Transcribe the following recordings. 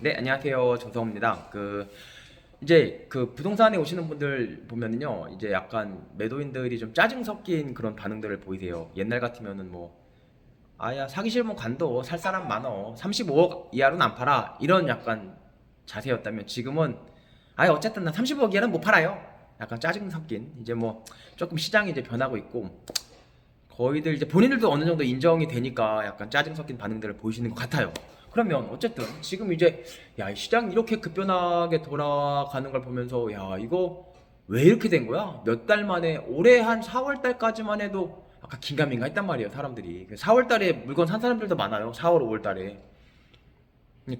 네, 안녕하세요. 정성호입니다. 이제 부동산에 오시는 분들 보면은요, 이제 약간 매도인들이 좀 짜증 섞인 그런 반응들을 보이세요. 옛날 같으면은 뭐, 아야, 사기 싫으면 관둬. 살 사람 많어. 35억 이하로는 안 팔아. 이런 약간 자세였다면 지금은, 아예 어쨌든 난 35억 이하는 못 팔아요. 약간 짜증 섞인, 이제 뭐, 조금 시장이 이제 변하고 있고, 거의들 이제 본인들도 어느 정도 인정이 되니까 약간 짜증 섞인 반응들을 보이시는 것 같아요. 그러면 어쨌든 지금 이제 야, 이 시장 이렇게 급변하게 돌아가는 걸 보면서 야, 이거 왜 이렇게 된 거야? 몇 달 만에 올해 한 4월 달까지만 해도 아까 긴가민가 했단 말이에요, 사람들이. 4월 달에 물건 산 사람들도 많아요. 4월, 5월 달에.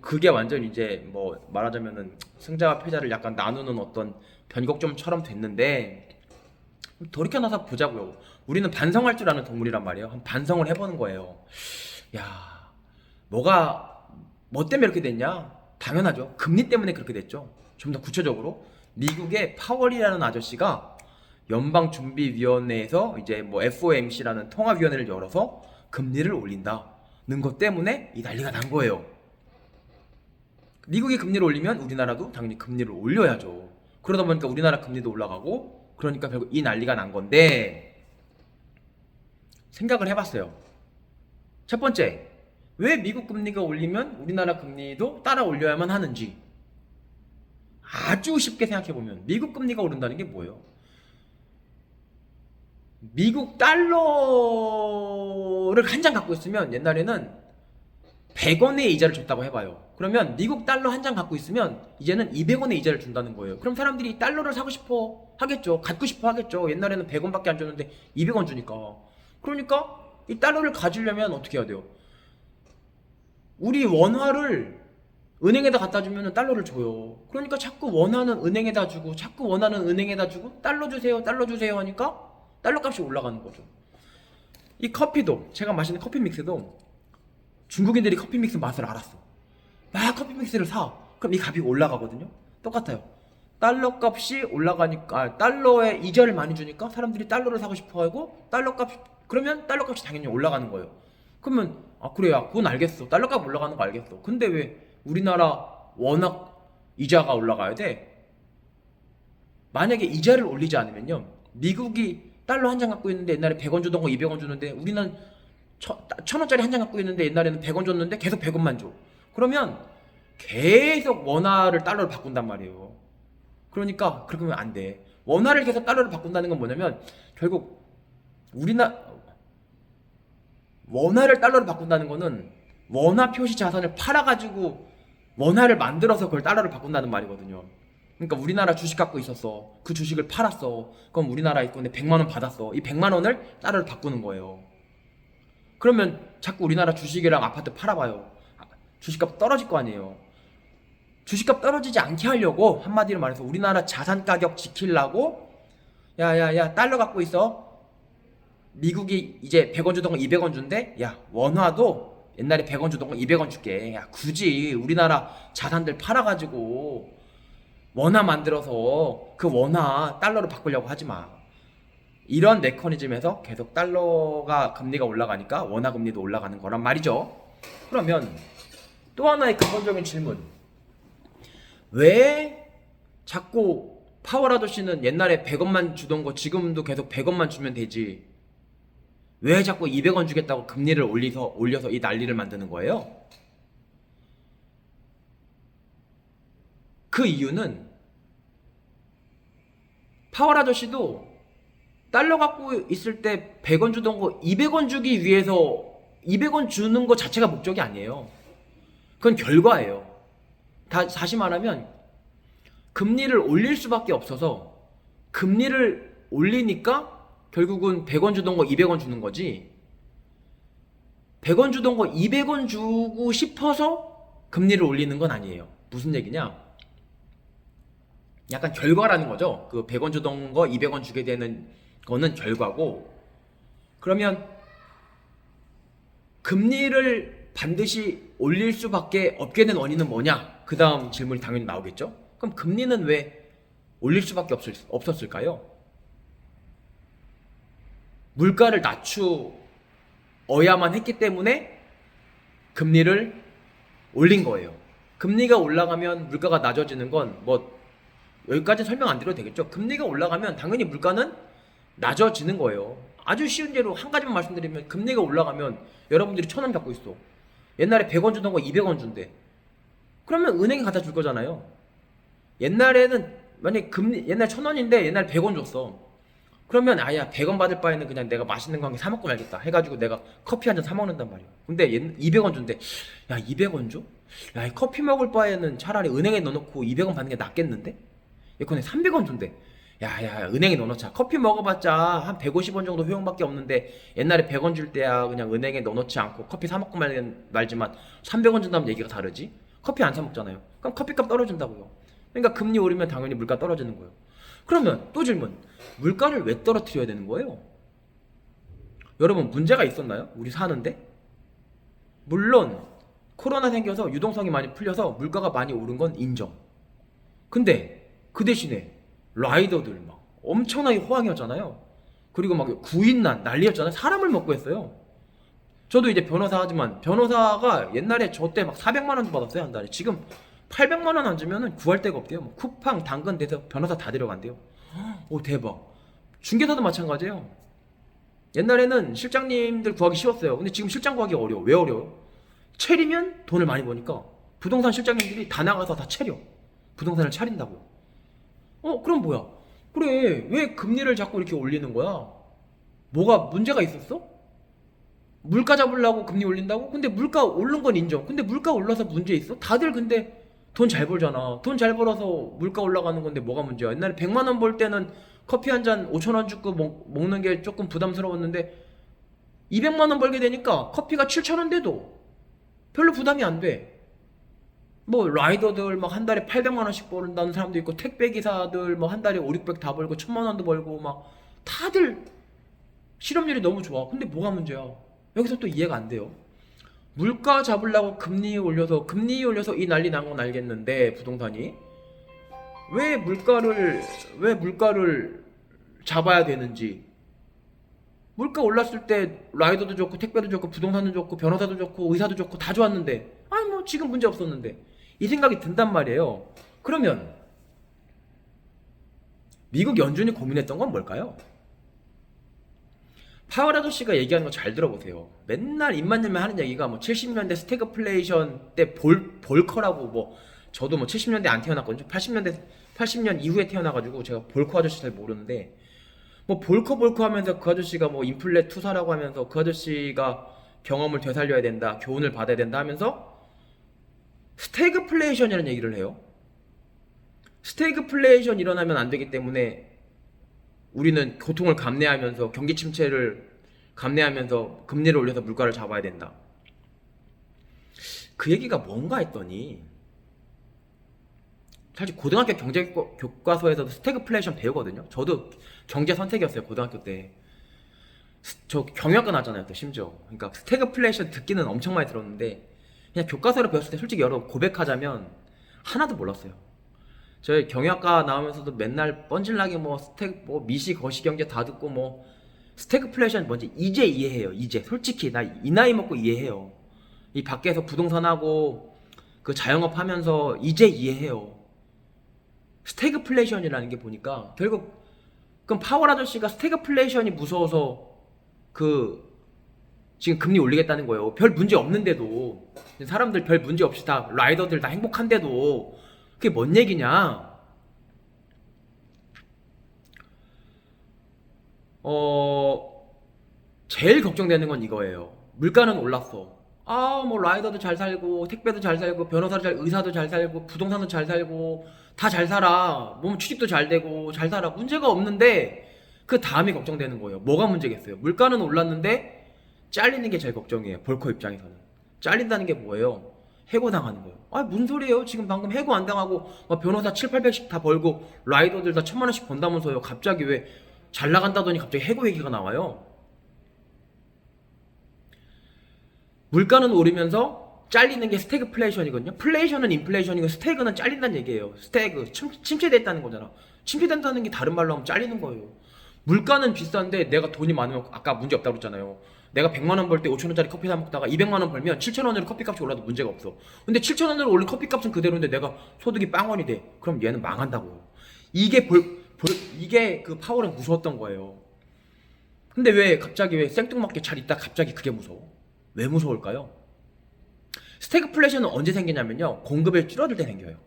그게 완전 이제 뭐 말하자면은 승자와 패자를 약간 나누는 어떤 변곡점처럼 됐는데 돌이켜 나서 보자고요. 우리는 반성할 줄 아는 동물이란 말이에요. 한번 반성을 해보는 거예요. 야, 뭐가 뭐 때문에 이렇게 됐냐? 당연하죠. 금리 때문에 그렇게 됐죠. 좀 더 구체적으로 미국의 파월이라는 아저씨가 연방준비위원회에서 이제 뭐 FOMC라는 통화위원회를 열어서 금리를 올린다는 것 때문에 이 난리가 난 거예요. 미국이 금리를 올리면 우리나라도 당연히 금리를 올려야죠. 그러다 보니까 우리나라 금리도 올라가고 그러니까 결국 이 난리가 난 건데 생각을 해봤어요. 첫 번째, 왜 미국 금리가 올리면 우리나라 금리도 따라 올려야만 하는지 아주 쉽게 생각해보면 미국 금리가 오른다는 게 뭐예요? 미국 달러를 한 장 갖고 있으면 옛날에는 100원의 이자를 줬다고 해봐요. 그러면 미국 달러 한 장 갖고 있으면 이제는 200원의 이자를 준다는 거예요. 그럼 사람들이 달러를 사고 싶어 하겠죠. 갖고 싶어 하겠죠. 옛날에는 100원밖에 안 줬는데 200원 주니까. 그러니까 이 달러를 가지려면 어떻게 해야 돼요? 우리 원화를 은행에다 갖다 주면 달러를 줘요. 그러니까 자꾸 원하는 은행에다 주고 자꾸 원하는 은행에다 주고 달러 주세요 하니까 달러 값이 올라가는 거죠. 이 커피도 제가 마시는 커피 믹스도 중국인들이 커피 믹스 맛을 알았어. 막 커피 믹스를 사. 그럼 이 값이 올라가거든요. 똑같아요. 달러 값이 올라가니까 달러에 이자를 많이 주니까 사람들이 달러를 사고 싶어 하고 달러 값 그러면 달러 값이 당연히 올라가는 거예요. 그러면 그래요. 그건 알겠어. 달러 값 올라가는 거 알겠어. 근데 왜 우리나라 워낙 이자가 올라가야 돼? 만약에 이자를 올리지 않으면요. 미국이 달러 한 장 갖고 있는데 옛날에 100원 주던 거 200원 주는데 우리는 1000원짜리 한 장 갖고 있는데 옛날에는 100원 줬는데 계속 100원만 줘. 그러면 계속 원화를 달러로 바꾼단 말이에요. 그러니까 그렇게 하면 안 돼. 원화를 계속 달러로 바꾼다는 건 뭐냐면 결국 우리나 원화를 달러로 바꾼다는 거는 원화 표시 자산을 팔아가지고 원화를 만들어서 그걸 달러로 바꾼다는 말이거든요. 그러니까 우리나라 주식 갖고 있었어. 그 주식을 팔았어. 그럼 우리나라 있고 근데 100만 원 받았어. 이 100만 원을 달러로 바꾸는 거예요. 그러면 자꾸 우리나라 주식이랑 아파트 팔아봐요. 주식값 떨어질 거 아니에요. 주식값 떨어지지 않게 하려고 한마디로 말해서 우리나라 자산 가격 지키려고 야야야 달러 갖고 있어. 미국이 이제 100원 주던 거 200원 준대. 야 원화도 옛날에 100원 주던 거 200원 줄게. 야 굳이 우리나라 자산들 팔아가지고 원화 만들어서 그 원화 달러로 바꾸려고 하지 마. 이런 메커니즘에서 계속 달러가 금리가 올라가니까 원화 금리도 올라가는 거란 말이죠. 그러면 또 하나의 근본적인 질문. 왜 자꾸 파월 아저씨는 옛날에 100원만 주던 거 지금도 계속 100원만 주면 되지. 왜 자꾸 200원 주겠다고 금리를 올려서 이 난리를 만드는 거예요? 그 이유는 파월 아저씨도 달러 갖고 있을 때 100원 주던 거 200원 주기 위해서 200원 주는 거 자체가 목적이 아니에요. 그건 결과예요. 다시 말하면 금리를 올릴 수밖에 없어서 금리를 올리니까 결국은 100원 주던 거 200원 주는 거지 100원 주던 거 200원 주고 싶어서 금리를 올리는 건 아니에요. 무슨 얘기냐? 약간 결과라는 거죠. 그 100원 주던 거 200원 주게 되는 거는 결과고 그러면 금리를 반드시 올릴 수밖에 없게 된 원인은 뭐냐? 그 다음 질문이 당연히 나오겠죠? 그럼 금리는 왜 올릴 수밖에 없었을까요? 물가를 낮추어야만 했기 때문에 금리를 올린 거예요. 금리가 올라가면 물가가 낮아지는 건 뭐 여기까지 설명 안 드려도 되겠죠. 금리가 올라가면 당연히 물가는 낮아지는 거예요. 아주 쉬운 예로 한 가지만 말씀드리면 금리가 올라가면 여러분들이 1,000원 갖고 있어. 옛날에 100원 주던 거 200원 준대. 그러면 은행에 갖다 줄 거잖아요. 옛날에는 만약에 금리 옛날 1,000원인데 옛날에 100원 줬어. 그러면 아야 100원 받을 바에는 그냥 내가 맛있는 거 한 개 사 먹고 말겠다 해가지고 내가 커피 한 잔 사 먹는단 말이야. 근데 200원 준대. 야 200원 줘? 야 이 커피 먹을 바에는 차라리 은행에 넣어놓고 200원 받는 게 낫겠는데? 예컨대 300원 준대. 야야 은행에 넣어놓자. 커피 먹어봤자 한 150원 정도 효용밖에 없는데 옛날에 100원 줄 때야 그냥 은행에 넣어놓지 않고 커피 사 먹고 말지만 300원 준다면 얘기가 다르지? 커피 안 사 먹잖아요. 그럼 커피값 떨어진다고요. 그러니까 금리 오르면 당연히 물가 떨어지는 거예요. 그러면 또 질문. 물가를 왜 떨어뜨려야 되는 거예요? 여러분 문제가 있었나요? 우리 사는데? 물론 코로나 생겨서 유동성이 많이 풀려서 물가가 많이 오른 건 인정. 근데 그 대신에 라이더들 막 엄청나게 호황이었잖아요. 그리고 막 구인난 난리였잖아요. 사람을 먹고 했어요. 저도 이제 변호사 하지만 변호사가 옛날에 저 때 막 400만 원 받았어요 한 달에. 지금 800만 원 안 주면은 구할 데가 없대요. 뭐 쿠팡 당근 돼서 변호사 다 데려간대요. 오 대박. 중개사도 마찬가지예요. 옛날에는 실장님들 구하기 쉬웠어요. 근데 지금 실장 구하기 어려워. 왜 어려워요? 체리면 돈을 많이 버니까 부동산 실장님들이 다 나가서 다 체려. 부동산을 차린다고요. 그럼 뭐야? 그래 왜 금리를 자꾸 이렇게 올리는 거야? 뭐가 문제가 있었어? 물가 잡으려고 금리 올린다고? 근데 물가 오른 건 인정. 근데 물가 올라서 문제 있어? 다들 근데 돈 잘 벌잖아. 돈 잘 벌어서 물가 올라가는 건데 뭐가 문제야? 옛날에 100만 원 벌 때는 커피 한 잔 5,000원 주고 먹는 게 조금 부담스러웠는데 200만 원 벌게 되니까 커피가 7,000원 돼도 별로 부담이 안 돼. 뭐 라이더들 막 한 달에 800만 원씩 벌는다는 사람도 있고 택배 기사들 뭐 한 달에 5, 600 다 벌고 1,000만 원도 벌고 막 다들 실업률이 너무 좋아. 근데 뭐가 문제야? 여기서 또 이해가 안 돼요. 물가 잡으려고 금리 올려서 이 난리 난 건 알겠는데 부동산이 왜 물가를 잡아야 되는지. 물가 올랐을 때 라이더도 좋고 택배도 좋고 부동산도 좋고 변호사도 좋고 의사도 좋고 다 좋았는데 아니 뭐 지금 문제 없었는데 이 생각이 든단 말이에요. 그러면 미국 연준이 고민했던 건 뭘까요? 파월 아저씨가 얘기하는 거 잘 들어보세요. 맨날 입만 열면 하는 얘기가 뭐 70년대 스태그플레이션 때 볼커라고 뭐 저도 뭐 70년대 안 태어났거든요. 80년 이후에 태어나가지고 제가 볼커 아저씨 잘 모르는데 뭐 볼커 하면서 그 아저씨가 뭐 인플레 투사라고 하면서 그 아저씨가 경험을 되살려야 된다, 교훈을 받아야 된다 하면서 스태그플레이션이라는 얘기를 해요. 스태그플레이션 일어나면 안 되기 때문에 우리는 고통을 감내하면서 경기 침체를 감내하면서 금리를 올려서 물가를 잡아야 된다. 그 얘기가 뭔가 했더니 사실 고등학교 경제 교과서에서도 스태그플레이션 배우거든요. 저도 경제 선택이었어요 고등학교 때. 저 경영학과 나왔잖아요 또 심지어. 그러니까 스태그플레이션 듣기는 엄청 많이 들었는데 그냥 교과서를 배웠을 때 솔직히 여러분 고백하자면 하나도 몰랐어요. 저희 경영학과 나오면서도 맨날 뻔질나게 뭐 미시 거시 경제 다 듣고 뭐 스태그플레이션 뭔지 이제 이해해요. 이제 솔직히 나 이 나이 먹고 이해해요. 이 밖에서 부동산하고 그 자영업 하면서 이제 이해해요. 스태그플레이션이라는 게 보니까 결국 그럼 파월 아저씨가 스태그플레이션이 무서워서 그 지금 금리 올리겠다는 거예요. 별 문제 없는데도 사람들 별 문제 없이 다 라이더들 다 행복한데도 그게 뭔 얘기냐? 제일 걱정되는 건 이거예요. 물가는 올랐어. 뭐 라이더도 잘 살고 택배도 잘 살고 의사도 잘 살고 부동산도 잘 살고 다 잘 살아. 몸 취직도 잘 되고 잘 살아. 문제가 없는데 그 다음이 걱정되는 거예요. 뭐가 문제겠어요? 물가는 올랐는데 잘리는 게 제일 걱정이에요. 볼커 입장에서는. 잘린다는 게 뭐예요? 해고당하는 거예요. 무슨 소리예요? 지금 방금 해고 안 당하고 변호사 7, 800씩 다 벌고 라이더들 다 1,000만 원씩 번다면서요. 갑자기 왜 잘 나간다더니 갑자기 해고 얘기가 나와요? 물가는 오르면서 잘리는 게 스태그플레이션이거든요. 플레이션은 인플레이션이고 스태그는 잘린다는 얘기예요. 스태그 침체됐다는 거잖아. 침체된다는 게 다른 말로 하면 잘리는 거예요. 물가는 비싼데 내가 돈이 많으면 아까 문제 없다고 그랬잖아요. 내가 100만 원 벌 때 5천 원짜리 커피 사 먹다가 200만 원 벌면 7천 원으로 커피값이 올라도 문제가 없어. 근데 7천 원으로 올린 커피값은 그대로인데 내가 소득이 빵원이 돼. 그럼 얘는 망한다고요. 이게 그 파월은 무서웠던 거예요. 근데 왜 갑자기 왜 생뚱맞게 잘 있다 갑자기 그게 무서워? 왜 무서울까요? 스태그플레이션은 언제 생기냐면요, 공급이 줄어들 때 생겨요.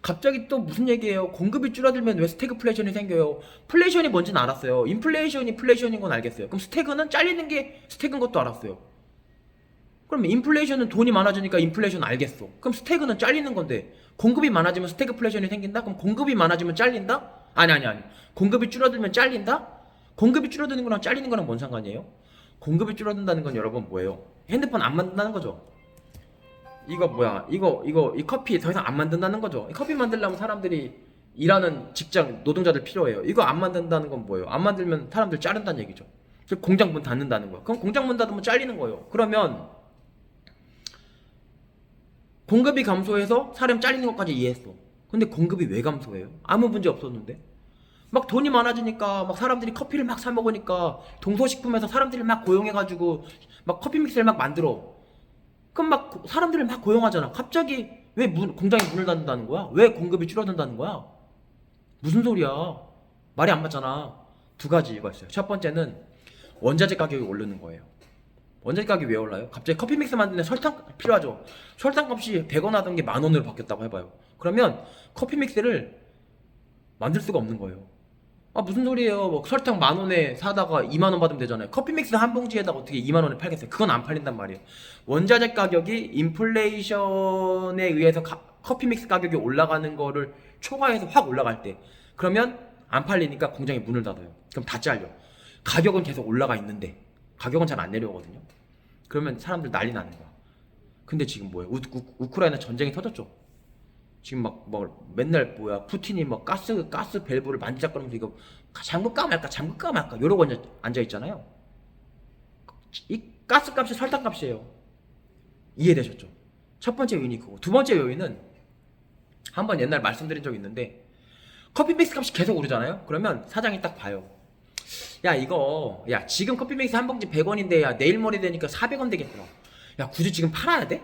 갑자기 또 무슨 얘기예요? 공급이 줄어들면 왜 스태그플레이션이 생겨요? 플레이션이 뭔지는 알았어요. 인플레이션이 플레이션인 건 알겠어요. 그럼 스태그는 잘리는 게 스태그인 것도 알았어요. 그럼 인플레이션은 돈이 많아지니까 인플레이션 알겠어. 그럼 스태그는 잘리는 건데 공급이 많아지면 스태그플레이션이 생긴다? 그럼 공급이 많아지면 잘린다? 아니. 공급이 줄어들면 잘린다? 공급이 줄어드는 거랑 잘리는 거랑 뭔 상관이에요? 공급이 줄어든다는 건 여러분 뭐예요? 핸드폰 안 만든다는 거죠. 이거 뭐야? 이 커피 더 이상 안 만든다는 거죠. 이 커피 만들려면 사람들이 일하는 직장 노동자들 필요해요. 이거 안 만든다는 건 뭐예요? 안 만들면 사람들 자른다는 얘기죠. 즉 공장 문 닫는다는 거예요. 그럼 공장 문 닫으면 잘리는 거예요. 그러면 공급이 감소해서 사람 잘리는 것까지 이해했어. 근데 공급이 왜 감소해요? 아무 문제 없었는데. 막 돈이 많아지니까 막 사람들이 커피를 막 사 먹으니까 동서식품에서 사람들이 막 고용해가지고 막 커피 믹스를 막 만들어. 그럼 막 사람들을 막 고용하잖아. 갑자기 왜 공장이 문을 닫는다는 거야? 왜 공급이 줄어든다는 거야? 무슨 소리야? 말이 안 맞잖아. 두 가지 이유가 있어요. 첫 번째는 원자재 가격이 오르는 거예요. 원자재 가격이 왜 올라요? 갑자기 커피 믹스 만드는데 설탕 필요하죠. 설탕 값이 100원 하던 게 10,000원으로 바뀌었다고 해봐요. 그러면 커피 믹스를 만들 수가 없는 거예요. 아 무슨 소리예요? 뭐 설탕 10,000원에 사다가 20,000원 받으면 되잖아요. 커피 믹스 한 봉지에다가 어떻게 20,000원에 팔겠어요? 그건 안 팔린단 말이에요. 원자재 가격이 인플레이션에 의해서 커피 믹스 가격이 올라가는 거를 초과해서 확 올라갈 때, 그러면 안 팔리니까 공장이 문을 닫아요. 그럼 다 잘려. 가격은 계속 올라가 있는데 가격은 잘 안 내려오거든요. 그러면 사람들 난리 나는 거야. 근데 지금 뭐예요? 우크라이나 전쟁이 터졌죠. 지금 막 맨날 뭐야 푸틴이 막 가스 밸브를 만지작거리면서 이거 잠글까 말까 이러고 앉아 있잖아요. 이 가스 값이 설탕 값이에요. 이해되셨죠? 첫 번째 요인이 그거. 두 번째 요인은 한번 옛날 말씀드린 적이 있는데, 커피 믹스 값이 계속 오르잖아요. 그러면 사장이 딱 봐요. 야 지금 커피 믹스 한 봉지 100원인데 야 내일 모레 되니까 400원 되겠더라. 야 굳이 지금 팔아야 돼?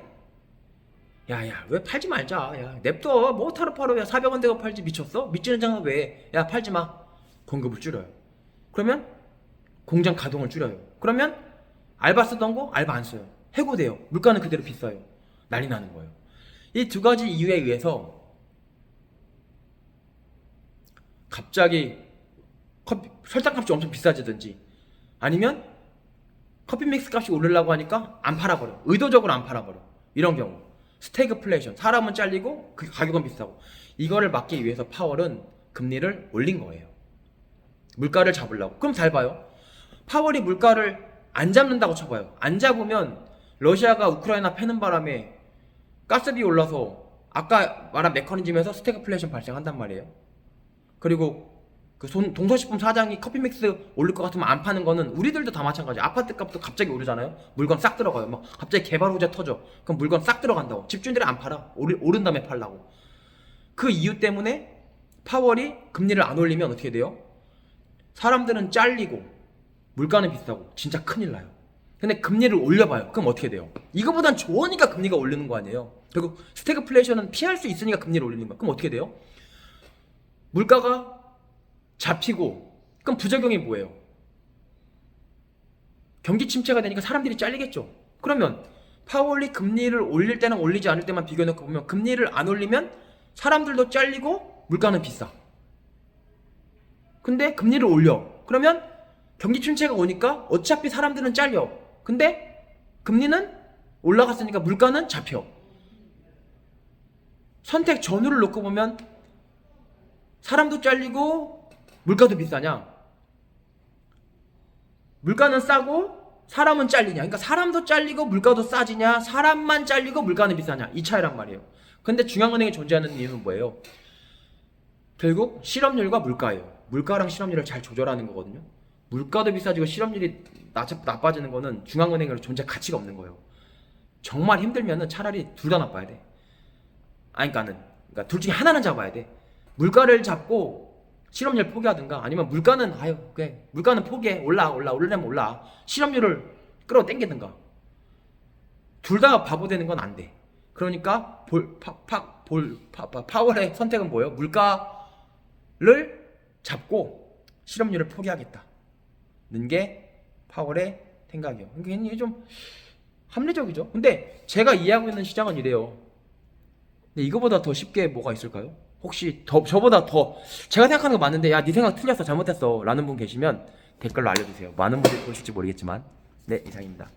야야 왜 팔지 말자. 야 냅둬. 뭐 타로 팔어. 야 400원 되고 팔지. 미쳤어? 미치는 장사 왜? 야 팔지 마. 공급을 줄여요. 그러면 공장 가동을 줄여요. 그러면 알바 쓰던 거 알바 안 써요. 해고돼요. 물가는 그대로 비싸요. 난리 나는 거예요. 이 두 가지 이유에 의해서 갑자기 설탕값이 엄청 비싸지든지, 아니면 커피 믹스 값이 오르려고 하니까 안 팔아버려. 의도적으로 안 팔아버려. 이런 경우 스태그플레이션, 사람은 잘리고 그 가격은 비싸고. 이거를 막기 위해서 파월은 금리를 올린 거예요. 물가를 잡으려고. 그럼 잘 봐요. 파월이 물가를 안 잡는다고 쳐봐요. 안 잡으면 러시아가 우크라이나 패는 바람에 가스비 올라서 아까 말한 메커니즘에서 스태그플레이션 발생한단 말이에요. 그리고 그 동서식품 사장이 커피 믹스 올릴 것 같으면 안 파는 거는 우리들도 다 마찬가지. 아파트 값도 갑자기 오르잖아요. 물건 싹 들어가요. 막 갑자기 개발 호재 터져. 그럼 물건 싹 들어간다고. 집주인들이 안 팔아. 오른 다음에 팔라고. 그 이유 때문에 파월이 금리를 안 올리면 어떻게 돼요? 사람들은 잘리고 물가는 비싸고 진짜 큰일 나요. 근데 금리를 올려봐요. 그럼 어떻게 돼요? 이거보단 좋으니까 금리가 오르는 거 아니에요. 그리고 스태그플레이션은 피할 수 있으니까 금리를 올리는 거야. 그럼 어떻게 돼요? 물가가 잡히고, 그럼 부작용이 뭐예요? 경기 침체가 되니까 사람들이 잘리겠죠. 그러면 파월이 금리를 올릴 때랑 올리지 않을 때만 비교해놓고 보면, 금리를 안 올리면 사람들도 잘리고 물가는 비싸. 근데 금리를 올려. 그러면 경기 침체가 오니까 어차피 사람들은 잘려. 근데 금리는 올라갔으니까 물가는 잡혀. 선택 전후를 놓고 보면 사람도 잘리고 물가도 비싸냐? 물가는 싸고 사람은 잘리냐? 그러니까 사람도 잘리고 물가도 싸지냐? 사람만 잘리고 물가는 비싸냐? 이 차이란 말이에요. 근데 중앙은행이 존재하는 이유는 뭐예요? 결국 실업률과 물가예요. 물가랑 실업률을 잘 조절하는 거거든요. 물가도 비싸지고 실업률이 나빠지는 거는 중앙은행으로 존재 가치가 없는 거예요. 정말 힘들면은 차라리 둘 다 나빠야 돼. 그러니까 둘 중에 하나는 잡아야 돼. 물가를 잡고 실업률 포기하든가 아니면 물가는 아유 그래 물가는 포기해 올라면 올라 실업률을 끌어당기든가 둘 다 바보 되는 건 안 돼. 그러니까 파월의 선택은 뭐예요? 물가를 잡고 실업률을 포기하겠다는 게 파월의 생각이에요. 그러니까 이게 좀 합리적이죠. 근데 제가 이해하고 있는 시장은 이래요. 근데 이거보다 더 쉽게 뭐가 있을까요? 혹시 저보다 더 제가 생각하는 거 맞는데 야 네 생각 틀렸어 잘못했어 라는 분 계시면 댓글로 알려주세요. 많은 분들이 보실지 모르겠지만 네 이상입니다.